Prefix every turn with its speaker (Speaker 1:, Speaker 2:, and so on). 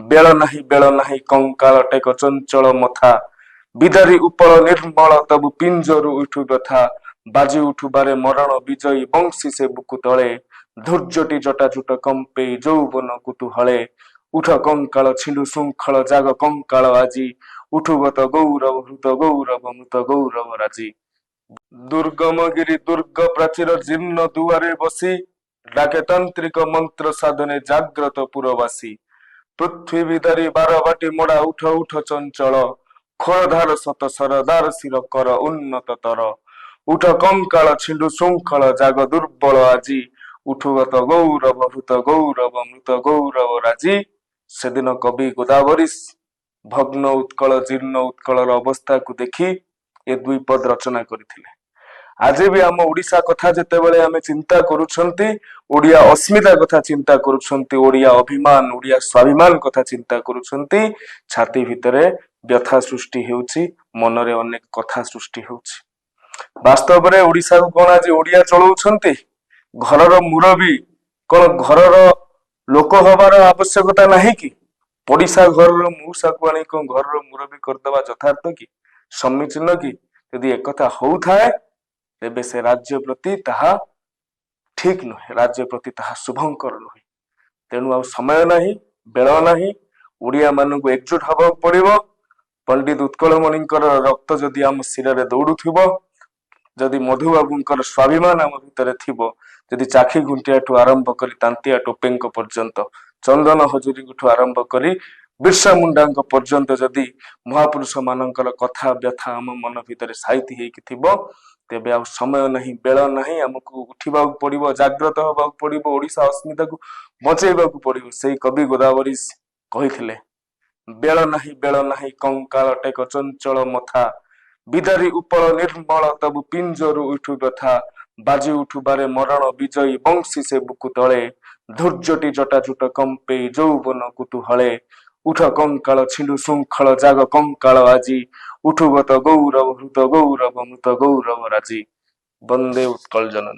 Speaker 1: ବେଳ ନାହିଁ କଙ୍କାଳ ଟେକ ଚଞ୍ଚଳ ମଥା ବିଦାରି ଉପଳ ନିର୍ମଳ ତବୁ ପିଞ୍ଜରୁ ଉଠୁ ବ୍ୟଥା ବାଜି ଉଠୁବାରେ ମରଣ ବିଜୟୀ ବଂଶୀ ସେ ବୁକୁ ତଳେ ଧୈର୍ଯ୍ୟଟି ଜଟାଜୁଟ କମ୍ପେଇ ଯୌବନ କୁତୁହଳେ ଉଠ କଙ୍କାଳ ଛିଣ୍ଡୁ ଶୃଙ୍ଖଳ ଜାଗ କଙ୍କାଳ ଆଜି ଉଠୁଗତ ଗୌରବ ହୃତ ଗୌରବ ମୃତ ଗୌରବ ରାଜି। ଦୁର୍ଗମଗିରି ଦୁର୍ଗ ପ୍ରାଚୀର ଜୀର୍ଣ୍ଣ ଦୁଆରେ ବସି ଡାକେ ତାନ୍ତ୍ରିକ ମନ୍ତ୍ର ସାଧନେ ଜାଗ୍ରତ ପୁରବାସୀ ପୃଥ୍ୱୀ ଧରି ବାରବାଟୀ ମୋଡା ଉଠ ଉଠ ଚଞ୍ଚଳ ଖୋଳଧାର ଶତ ସରଦାର ଶିର କର ଉନ୍ନତ ତର ଉଠ କଙ୍କାଳ ଛିଣ୍ଡୁ ଶୃଙ୍ଖଳ ଜାଗ ଦୁର୍ବଳ ଆଜି ଉଠୁଗତ ଗୌରବ ହୃତ ଗୌରବ ମୃତ ଗୌରବ ରାଜି। ସେଦିନ କବି ଗୋଦାବରୀଶ ଭଗ୍ନ ଉତ୍କଳ ଜୀର୍ଣ୍ଣ ଉତ୍କଳର ଅବସ୍ଥାକୁ ଦେଖି ଏ ଦୁଇ ପଦ ରଚନା କରିଥିଲେ। ଆଜି ବି ଆମ ଓଡିଶା କଥା ଯେତେବେଳେ ଆମେ ଚିନ୍ତା କରୁଛନ୍ତି, ଓଡିଆ ଅସ୍ମିତା କଥା ଚିନ୍ତା କରୁଛନ୍ତି, ଓଡିଆ ଅଭିମାନ ଓଡିଆ ସ୍ୱାଭିମାନ କଥା ଚିନ୍ତା କରୁଛନ୍ତି, ଛାତି ଭିତରେ ବ୍ୟଥା ସୃଷ୍ଟି ହେଉଛି, ମନରେ ଅନେକ କଥା ସୃଷ୍ଟି ହେଉଛି। ବାସ୍ତବରେ ଓଡିଶାକୁ କଣ ଆଜି ଓଡିଆ ଚଳଉଛନ୍ତି? ଘରର ମୁରବୀ କଣ ଘରର ଲୋକ ହବାର ଆବଶ୍ୟକତା ନାହିଁ କି? ପଡିଶା ଘରର ମଉସାକୁ ଆଣି କଣ ଘରର ମୁରବୀ କରିଦେବା ଯଥାର୍ଥ କି, ସମୀଚୀନ କି? ଯଦି ଏକଥା ହଉଥାଏ ତେବେ ସେ ରାଜ୍ୟ ପ୍ରତି ତାହା ଠିକ ନୁହେଁ, ରାଜ୍ୟ ପ୍ରତି ତାହା ଶୁଭଙ୍କର ନୁହେଁ। ତେଣୁ ଆଉ ସମୟ ନାହିଁ, ବେଳ ନାହିଁ, ଓଡିଆ ମାନଙ୍କୁ ଏକଜୁଟ ହବାକୁ ପଡିବ। ପଣ୍ଡିତ ଉତ୍କଳମଣିଙ୍କର ରକ୍ତ ଯଦି ଆମ ଶିରରେ ଦୌଡୁଥିବ, ଯଦି ମଧୁବାବୁଙ୍କର ସ୍ୱାଭିମାନ ଆମ ଭିତରେ ଥିବ, ଯଦି ଚାଖି ଘୁଣ୍ଟିଆଠୁ ଆରମ୍ଭ କରି ତାନ୍ତିଆ ଟୋପେଙ୍କ ପର୍ଯ୍ୟନ୍ତ, ଚନ୍ଦନ ହଜୁରୀଙ୍କଠୁ ଆରମ୍ଭ କରି ବିର୍ସା ମୁଣ୍ଡାଙ୍କ ପର୍ଯ୍ୟନ୍ତ ଯଦି ମହାପୁରୁଷ ମାନଙ୍କର କଥା ବ୍ୟଥା ଆମ ମନ ଭିତରେ ସାଇତି ହେଇକି ଥିବ, ତେବେ ଆଉ ସମୟ ନାହିଁ, ବେଳ ନାହିଁ, ଆମକୁ ଉଠିବାକୁ ପଡିବ, ଜାଗ୍ରତ ହବାକୁ ପଡିବ, ଓଡିଶା ଅସ୍ମିତାକୁ ବଞ୍ଚେଇବାକୁ ପଡିବ। ସେଇ କବି ଗୋଦାବରୀଶ କହିଥିଲେ, ବେଳ ନାହିଁ କଙ୍କାଳ ଟେକ ଚଞ୍ଚଳ ମଥା ବିଦାରି ଉପଳ ନିର୍ମଳ ତବୁ ପିଞ୍ଜରୁ ଉଠୁ ବ୍ୟଥା ବାଜି ଉଠୁବାରେ ମରଣ ବିଜୟୀ ବଂଶୀ ସେ ବୁକୁ ତଳେ ଧୈର୍ଯ୍ୟଟି ଜଟାଜୁଟ କମ୍ପେଇ ଯୌବନ କୁତୁହଳେ ଉଠ କଙ୍କାଳ ଛିଣ୍ଡୁ ଶୃଙ୍ଖଳ ଜାଗ କଙ୍କାଳ ଆଜି ଉଠୁଗତ ଗୌରବ ହୃତ ଗୌରବ ମୃତ ଗୌରବ ରାଜି। ବନ୍ଦେ ଉତ୍କଳ ଜନନୀ।